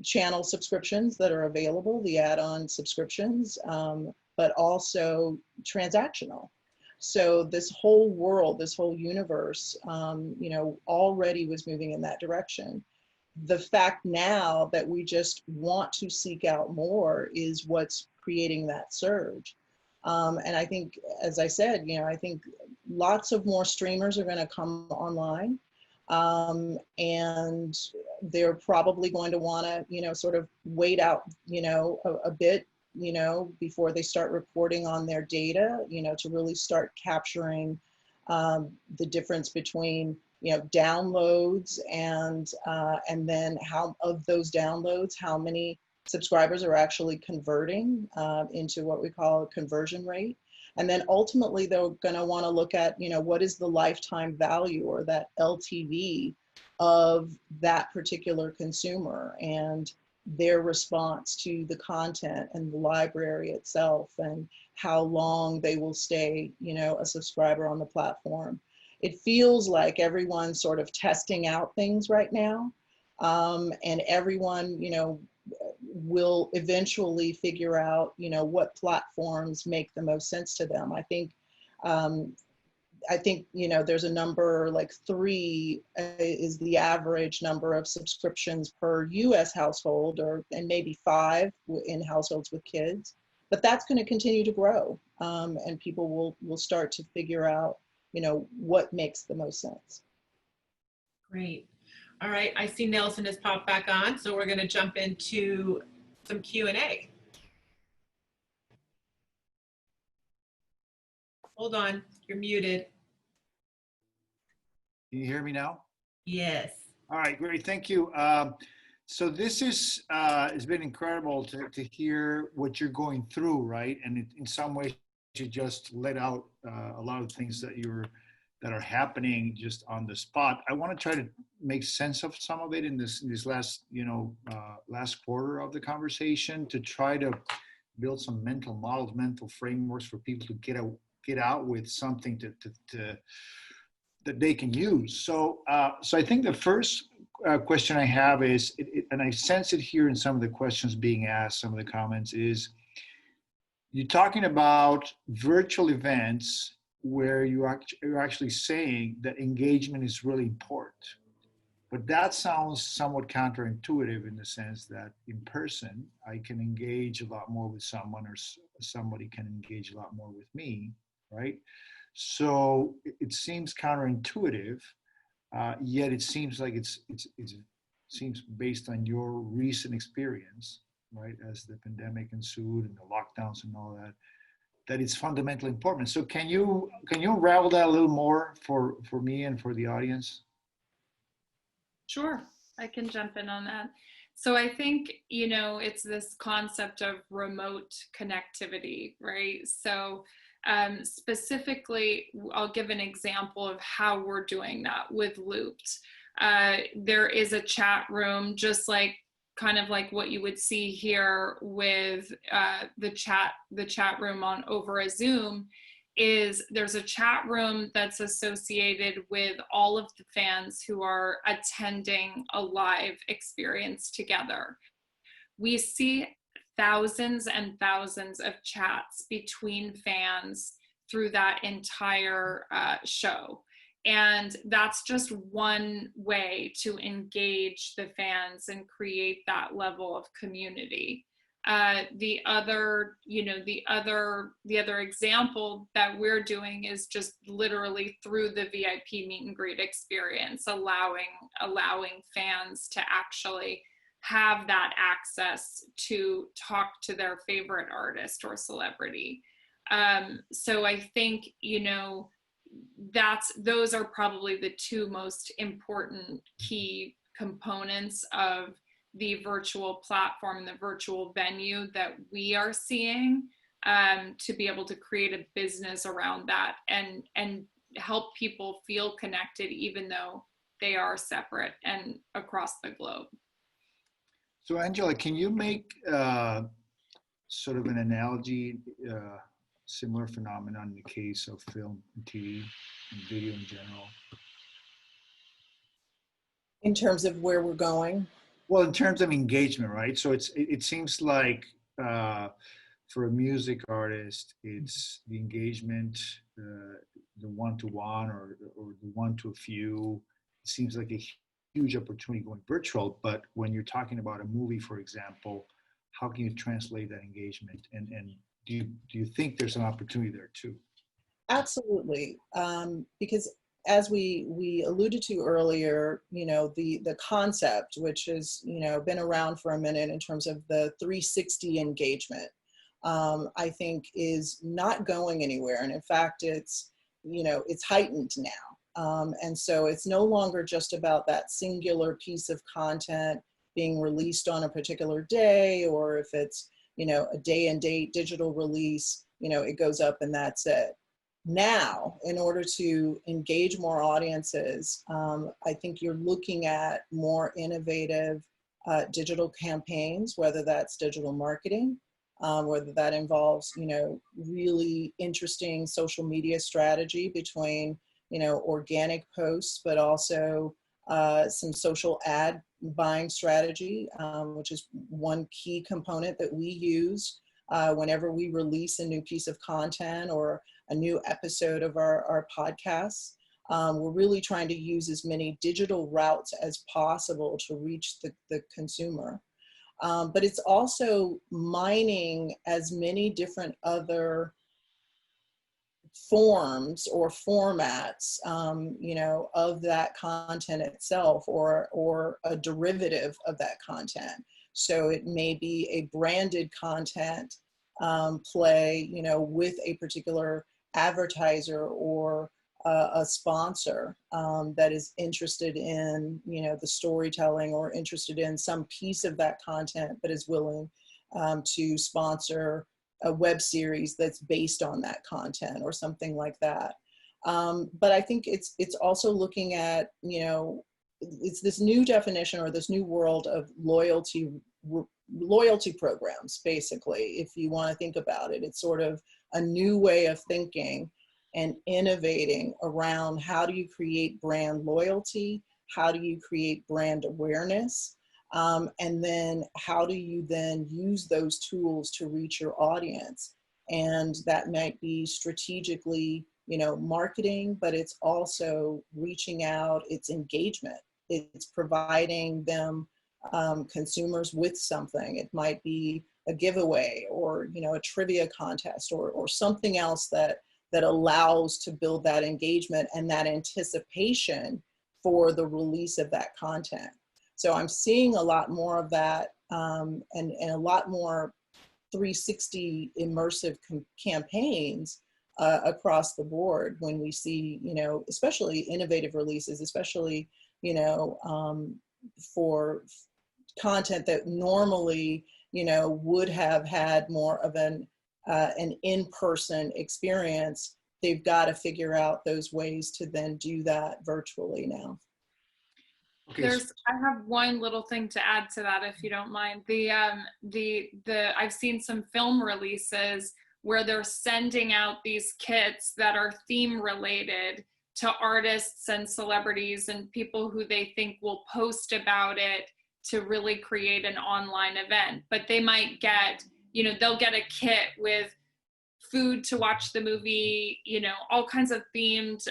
channel subscriptions that are available, the add-on subscriptions, but also transactional. So this whole world, this whole universe, already was moving in that direction. The fact now that we just want to seek out more is what's creating that surge. And I think, as I said, I think lots of more streamers are going to come online, and they're probably going to want to, sort of wait out, a bit, before they start reporting on their data, to really start capturing the difference between, downloads and then how of those downloads, how many subscribers are actually converting into what we call a conversion rate. And then ultimately they're going to want to look at, what is the lifetime value or that LTV of that particular consumer and their response to the content and the library itself, and how long they will stay, a subscriber on the platform. It feels like everyone's sort of testing out things right now, and everyone, will eventually figure out, what platforms make the most sense to them. I think, there's a number like 3 is the average number of subscriptions per US household, and maybe 5 in households with kids. But that's going to continue to grow, and people will start to figure out, what makes the most sense. Great. All right, I see Nelson has popped back on, so we're going to jump into some Q&A. Hold on. You're muted. Can you hear me now? Yes. All right, great, thank you. So this is, it's been incredible to hear what you're going through, right? And in some ways, you just let out a lot of things that are happening just on the spot. I want to try to make sense of some of it in this last, last quarter of the conversation, to try to build some mental models, mental frameworks for people to get out with something that they can use. So I think the first question I have is, and I sense it here in some of the questions being asked, some of the comments, is you're talking about virtual events where you're actually saying that engagement is really important. But that sounds somewhat counterintuitive in the sense that in person, I can engage a lot more with someone, or somebody can engage a lot more with me, right? So it seems counterintuitive, yet it seems like it seems based on your recent experience, right, as the pandemic ensued and the lockdowns and all that it's fundamentally important. So can you unravel that a little more for me and for the audience? Sure, I can jump in on that. So I think, it's this concept of remote connectivity, right? So specifically, I'll give an example of how we're doing that with Looped. There is a chat room, just kind of like what you would see here with the chat room on over a Zoom. There's a chat room that's associated with all of the fans who are attending a live experience together. We see thousands and thousands of chats between fans through that entire show. And that's just one way to engage the fans and create that level of community. The other example that we're doing is just literally through the VIP meet and greet experience, allowing fans to actually have that access to talk to their favorite artist or celebrity. So I think, those are probably the two most important key components of the virtual platform, the virtual venue that we are seeing, to be able to create a business around that and help people feel connected even though they are separate and across the globe. So Angela, can you make sort of an analogy, similar phenomenon in the case of film and TV and video in general? In terms of where we're going? Well, in terms of engagement, right? So it seems like for a music artist, it's the engagement, the one-to-one or the one-to-a-few. It seems like a huge opportunity going virtual. But when you're talking about a movie, for example, how can you translate that engagement? And do you think there's an opportunity there too? Absolutely, because as we alluded to earlier, the concept, which has, been around for a minute in terms of the 360 engagement, I think is not going anywhere. And in fact, it's heightened now. And so it's no longer just about that singular piece of content being released on a particular day, or if it's, a day and date digital release, it goes up and that's it. Now, in order to engage more audiences, I think you're looking at more innovative digital campaigns, whether that's digital marketing, whether that involves, really interesting social media strategy between, organic posts, but also some social ad buying strategy, which is one key component that we use whenever we release a new piece of content or a new episode of our podcasts. We're really trying to use as many digital routes as possible to reach the consumer. But it's also mining as many different other forms or formats, of that content itself, or a derivative of that content. So it may be a branded content play, with a particular advertiser or a sponsor that is interested in, you know, the storytelling or interested in some piece of that content, but is willing to sponsor a web series that's based on that content or something like that. But I think it's also looking at, you know, it's this new definition or this new world of loyalty programs, basically, if you want to think about it. It's sort of a new way of thinking and innovating around how do you create brand loyalty, how do you create brand awareness, and then how do you then use those tools to reach your audience. And that might be strategically, you know, marketing, but it's also reaching out, it's engagement, it's providing them consumers with something. It might be a giveaway or, you know, a trivia contest or something else that allows to build that engagement and that anticipation for the release of that content. So I'm seeing a lot more of that and a lot more 360 immersive campaigns across the board when we see, you know, especially innovative releases, especially, you know, for content that normally, you know, would have had more of an in-person experience. They've got to figure out those ways to then do that virtually now. Okay. I have one little thing to add to that, if you don't mind. I've seen some film releases where they're sending out these kits that are theme related to artists and celebrities and people who they think will post about it to really create an online event. But they might get, you know, they'll get a kit with food to watch the movie, you know, all kinds of themed,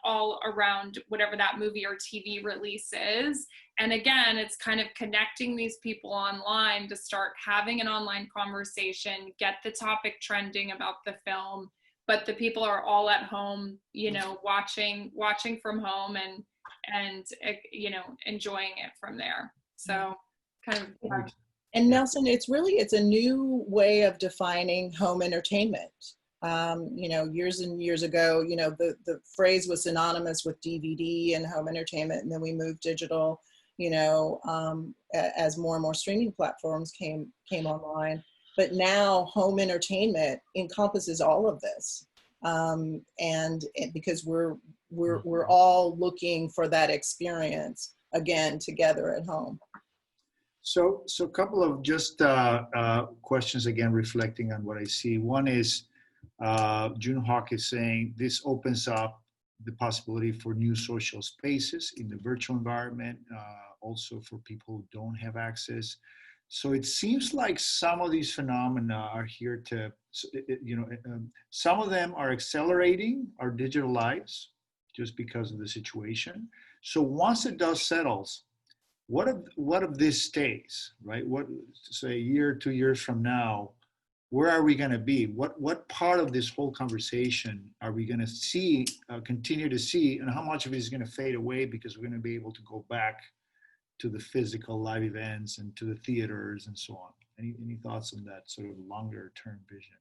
all around whatever that movie or TV release is. And again, it's kind of connecting these people online to start having an online conversation, get the topic trending about the film, but the people are all at home, you know, watching from home and you know, enjoying it from there. So kind of, yeah. And Nelson, it's a new way of defining home entertainment. You know, years and years ago, you know, the phrase was synonymous with DVD and home entertainment, and then we moved digital, you know, as more and more streaming platforms came online. But now home entertainment encompasses all of this, and because we're all looking for that experience again together at home. So a couple of just questions again, reflecting on what I see. One is June Hawk is saying this opens up the possibility for new social spaces in the virtual environment, also for people who don't have access. So it seems like some of these phenomena are here to, you know, some of them are accelerating our digital lives just because of the situation. So once the dust settles, what if this stays, right? What, say, a year, 2 years from now, where are we going to be? What part of this whole conversation are we going to see, continue to see, and how much of it is going to fade away because we're going to be able to go back to the physical live events and to the theaters and so on? Any thoughts on that sort of longer term vision?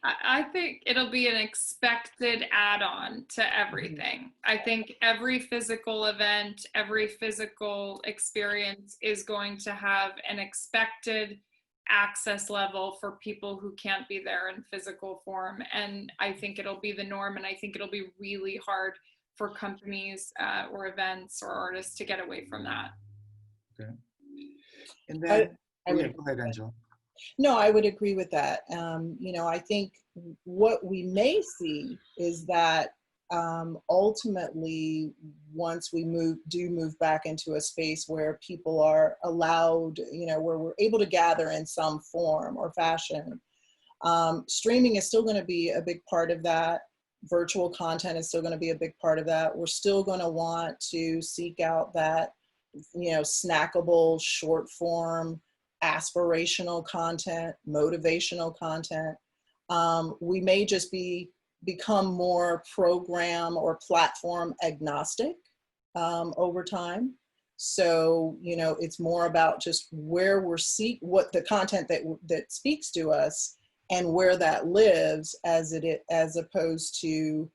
I think it'll be an expected add-on to everything. I think every physical event, every physical experience is going to have an expected access level for people who can't be there in physical form. And I think it'll be the norm. And I think it'll be really hard for companies or events or artists to get away from that. Okay. And then, go ahead, Angela. No, I would agree with that. You know, I think what we may see is that ultimately, once we move back into a space where people are allowed, you know, where we're able to gather in some form or fashion, streaming is still going to be a big part of that. Virtual content is still going to be a big part of that. We're still going to want to seek out that, you know, snackable, short form, aspirational content, motivational content. We may just become more program or platform agnostic over time. So, it's more about just where what the content that speaks to us and where that lives as opposed to,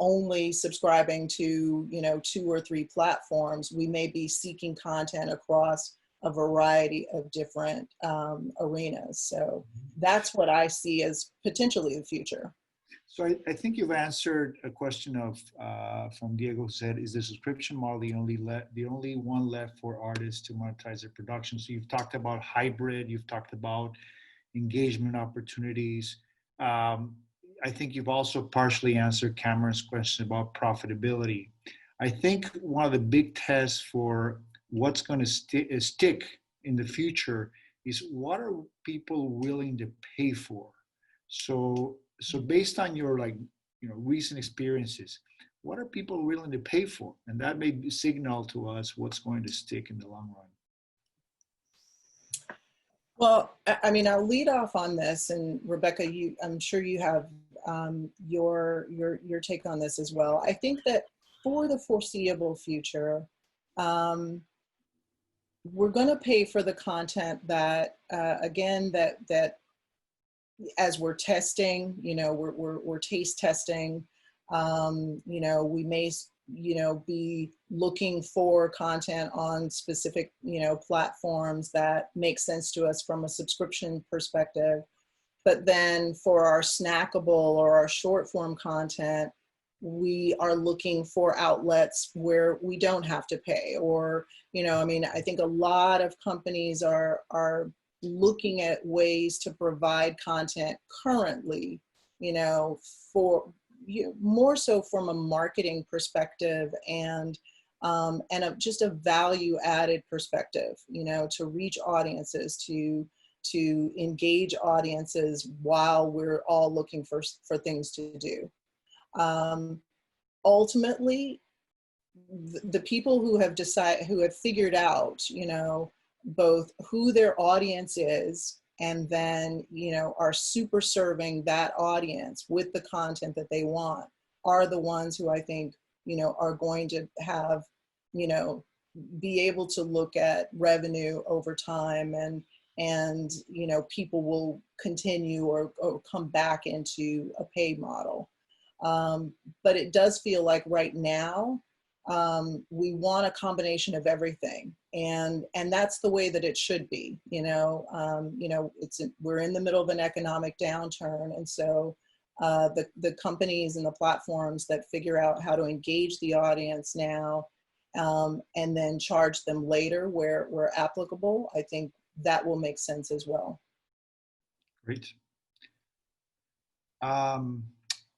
only subscribing to, 2 or 3 platforms. We may be seeking content across a variety of different arenas. So that's what I see as potentially the future. So I think you've answered a question of from Diego, who said, "Is the subscription model the only one left for artists to monetize their production?" So you've talked about hybrid, you've talked about engagement opportunities. I think you've also partially answered Cameron's question about profitability. I think one of the big tests for what's going to stick in the future is what are people willing to pay for? So based on your recent experiences, what are people willing to pay for? And that may signal to us what's going to stick in the long run. Well, I mean, I'll lead off on this, and Rebecca, I'm sure you have your take on this as well. I think that for the foreseeable future, we're going to pay for the content that, again, that as we're testing, we're taste testing. We may, be looking for content on specific, platforms that make sense to us from a subscription perspective. But then for our snackable or our short form content, we are looking for outlets where we don't have to pay, or, I think a lot of companies are looking at ways to provide content currently, for more so from a marketing perspective and just a value added perspective, to reach audiences, to engage audiences while we're all looking for things to do. Ultimately, the people who have figured out, both who their audience is and then, are super serving that audience with the content that they want are the ones who I think, are going to have, be able to look at revenue over time and people will continue or come back into a paid model. But it does feel like right now, we want a combination of everything, and that's the way that it should be. We're in the middle of an economic downturn, and so the companies and the platforms that figure out how to engage the audience now, and then charge them later where applicable, I think that will make sense as well. Great.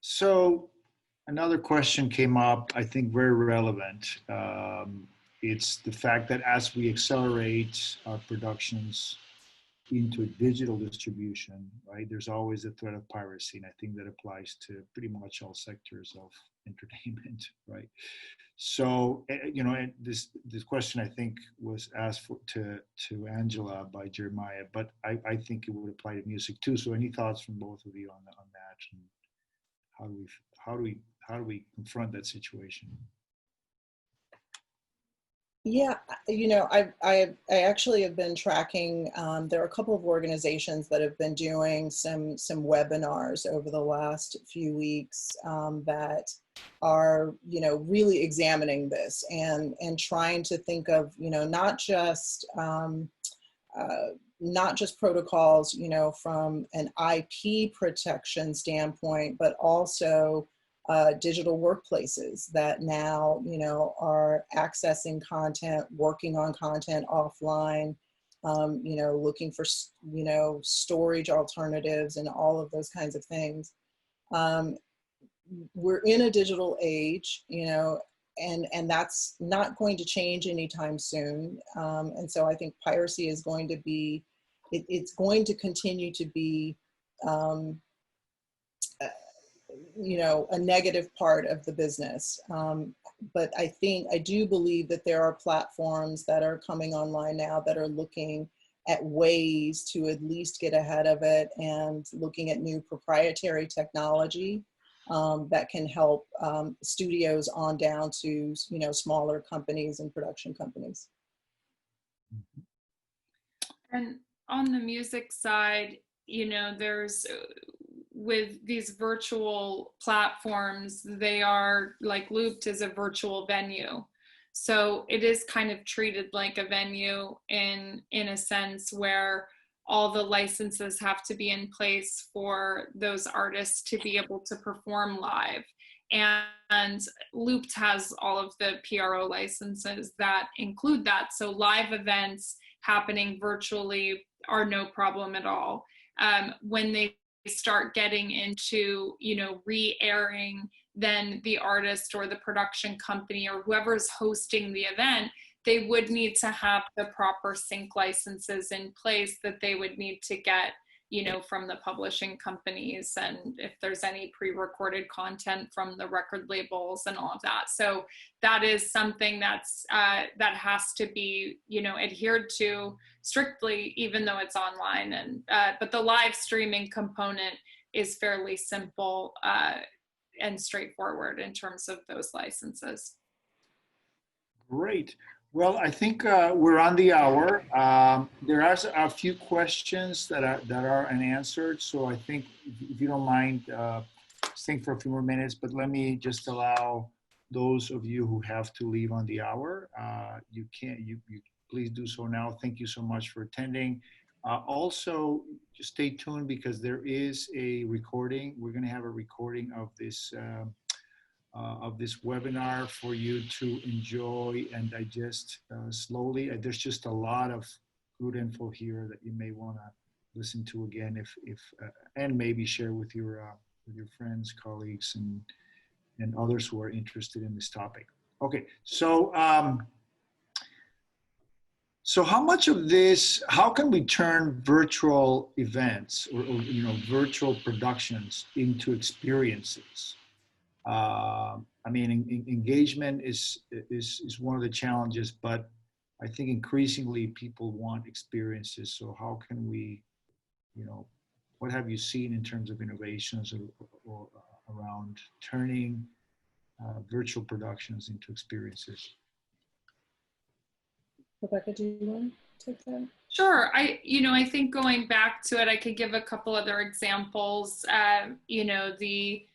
So another question came up, I think very relevant. It's the fact that as we accelerate our productions into digital distribution, right, there's always the threat of piracy. And I think that applies to pretty much all sectors of entertainment, right? So, and this question I think was asked to Angela by Jeremiah, but I think it would apply to music too. So any thoughts from both of you on that? And how do we confront that situation? Yeah, I actually have been tracking. There are a couple of organizations that have been doing some webinars over the last few weeks that are really examining this and trying to think of not just protocols from an IP protection standpoint, but also digital workplaces that now, are accessing content, working on content offline, looking for, storage alternatives and all of those kinds of things. We're in a digital age, and that's not going to change anytime soon. And so I think piracy is going to be, it's going to continue to be, a negative part of the business. But I do believe that there are platforms that are coming online now that are looking at ways to at least get ahead of it and looking at new proprietary technology that can help studios on down to, you know, smaller companies and production companies. And on the music side, you know, there's with these virtual platforms, they are like Looped is a virtual venue. So it is kind of treated like a venue in a sense where all the licenses have to be in place for those artists to be able to perform live. And Looped has all of the PRO licenses that include that. So live events happening virtually are no problem at all. When they start getting into, you know, re-airing, then the artist or the production company or whoever's hosting the event, they would need to have the proper sync licenses in place that they would need to get, you know, from the publishing companies, and if there's any pre-recorded content from the record labels and all of that. So that is something that's that has to be, you know, adhered to strictly, even though it's online. And but the live streaming component is fairly simple and straightforward in terms of those licenses. Great. Well, I think we're on the hour. There are a few questions that are unanswered, so I think if you don't mind, think for a few more minutes. But let me just allow those of you who have to leave on the hour. You please do so now. Thank you so much for attending. Also, just stay tuned because there is a recording. We're going to have a recording of this webinar for you to enjoy and digest slowly. There's just a lot of good info here that you may want to listen to again, and maybe share with your friends, colleagues, and others who are interested in this topic. Okay, so so how much of this, how can we turn virtual events or you know, virtual productions into experiences? I mean, engagement is one of the challenges, but I think increasingly people want experiences. So how can we, you know, what have you seen in terms of innovations or around turning virtual productions into experiences? Rebecca, do you want to take that? Sure. I think going back to it, I could give a couple other examples. You know, the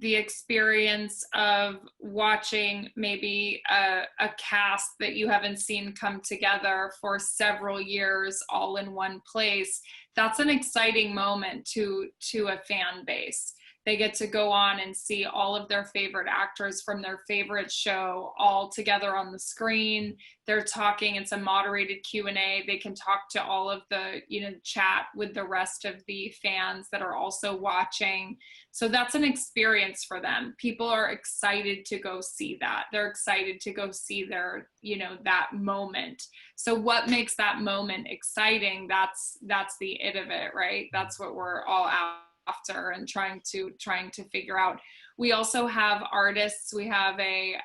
experience of watching maybe a cast that you haven't seen come together for several years all in one place. That's an exciting moment to a fan base. They get to go on and see all of their favorite actors from their favorite show all together on the screen. They're talking, it's a moderated Q&A. They can talk to all of the, you know, chat with the rest of the fans that are also watching. So that's an experience for them. People are excited to go see that. They're excited to go see their, you know, that moment. So what makes that moment exciting? That's the it of it, right? That's what we're all after and trying to figure out. We also have artists. We have a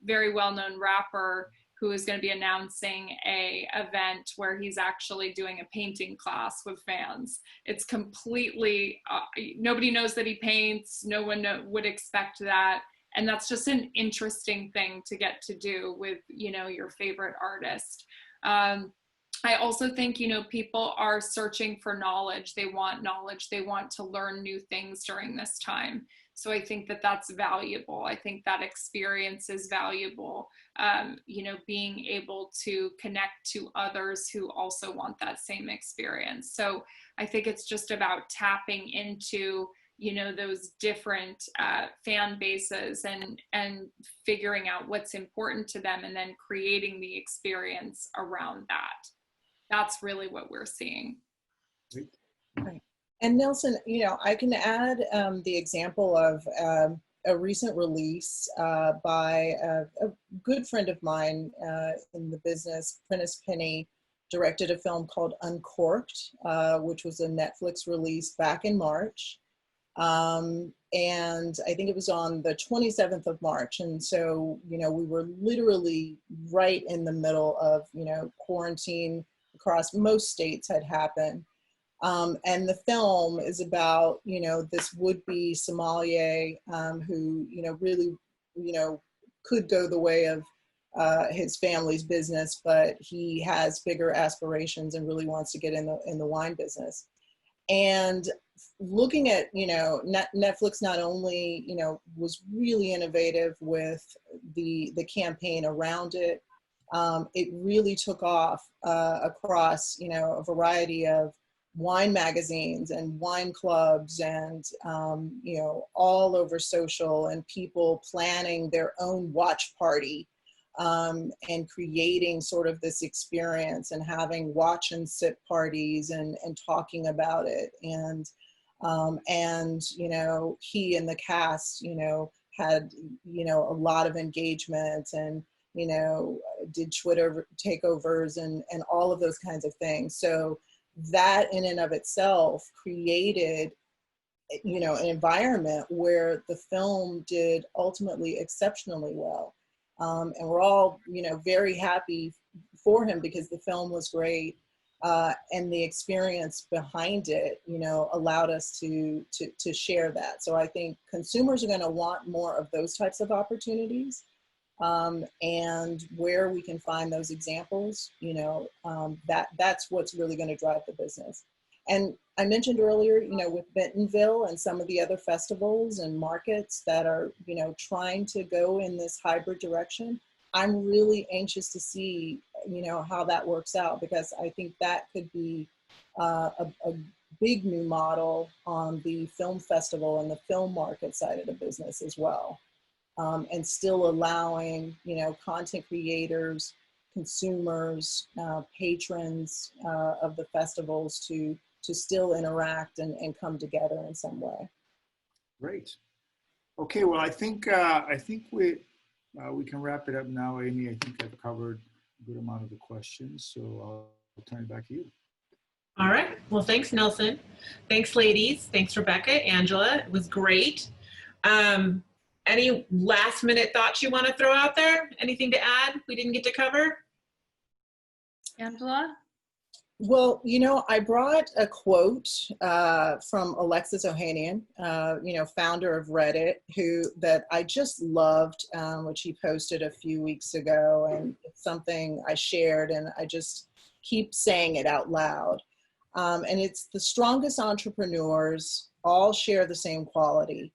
very well-known rapper who is going to be announcing a event where he's actually doing a painting class with fans. It's completely, nobody knows that he paints. No one would expect that. And that's just an interesting thing to get to do with, you know, your favorite artist. I also think, you know, people are searching for knowledge. They want knowledge. They want to learn new things during this time. So I think that that's valuable. I think that experience is valuable. You know, being able to connect to others who also want that same experience. So I think it's just about tapping into, you know, those different fan bases and figuring out what's important to them and then creating the experience around that. That's really what we're seeing. Right. And Nelson, you know, I can add the example of a recent release by a good friend of mine in the business, Prentice Penny, directed a film called Uncorked, which was a Netflix release back in March. And I think it was on the 27th of March. And so, you know, we were literally right in the middle of, you know, quarantine across most states had happened. And the film is about, you know, this would-be sommelier who, you know, really, you know, could go the way of his family's business, but he has bigger aspirations and really wants to get in the wine business. And looking at, you know, Netflix not only, you know, was really innovative with the campaign around it, it really took off across, you know, a variety of wine magazines and wine clubs and, you know, all over social, and people planning their own watch party and creating sort of this experience and having watch and sip parties and talking about it. And, you know, he and the cast, you know, had, you know, a lot of engagement and, you know, did Twitter takeovers and all of those kinds of things. So that in and of itself created, you know, an environment where the film did ultimately exceptionally well. And we're all, you know, very happy for him because the film was great. And the experience behind it, you know, allowed us to share that. So I think consumers are going to want more of those types of opportunities. And where we can find those examples, you know, that's what's really going to drive the business. And I mentioned earlier, you know, with Bentonville and some of the other festivals and markets that are, you know, trying to go in this hybrid direction, I'm really anxious to see, you know, how that works out, because I think that could be a big new model on the film festival and the film market side of the business as well. And still allowing, you know, content creators, consumers, patrons of the festivals to still interact and come together in some way. Great. Okay, well, I think we can wrap it up now, Amy. I think I've covered a good amount of the questions, so I'll turn it back to you. All right. Well, thanks, Nelson. Thanks, ladies. Thanks, Rebecca, Angela. It was great. Any last minute thoughts you want to throw out there? Anything to add we didn't get to cover? Angela? Well, you know, I brought a quote from Alexis Ohanian, you know, founder of Reddit, that I just loved, which he posted a few weeks ago, and it's something I shared, and I just keep saying it out loud. And it's: the strongest entrepreneurs all share the same quality: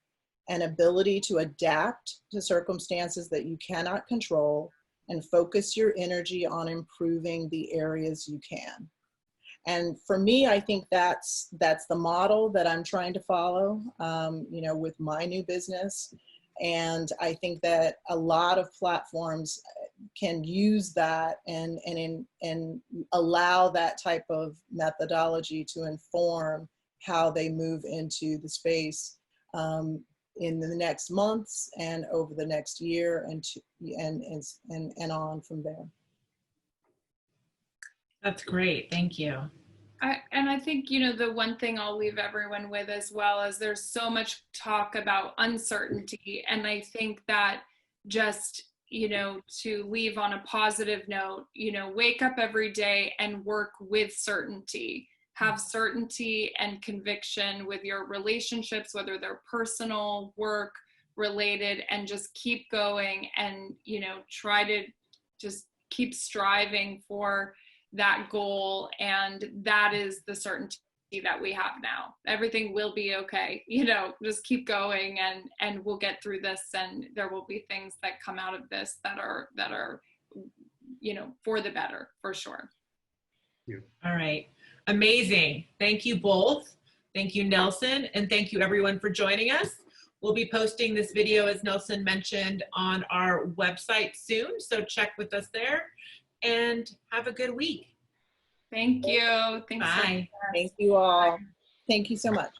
an ability to adapt to circumstances that you cannot control and focus your energy on improving the areas you can. And for me, I think that's the model that I'm trying to follow, you know, with my new business. And I think that a lot of platforms can use that and allow that type of methodology to inform how they move into the space in the next months and over the next year and on from there. That's great. Thank you. I think, you know, the one thing I'll leave everyone with as well is there's so much talk about uncertainty. And I think that just, you know, to leave on a positive note, you know, wake up every day and work with certainty. Have certainty and conviction with your relationships, whether they're personal, work related, and just keep going and, you know, try to just keep striving for that goal. And that is the certainty that we have now. Everything will be okay. You know, just keep going and we'll get through this, and there will be things that come out of this that are, you know, for the better, for sure. Thank you. All right. Amazing. Thank you both. Thank you, Nelson. And thank you everyone for joining us. We'll be posting this video, as Nelson mentioned, on our website soon. So check with us there and have a good week. Thank you. Thanks. Bye. Thank you all. Thank you so much.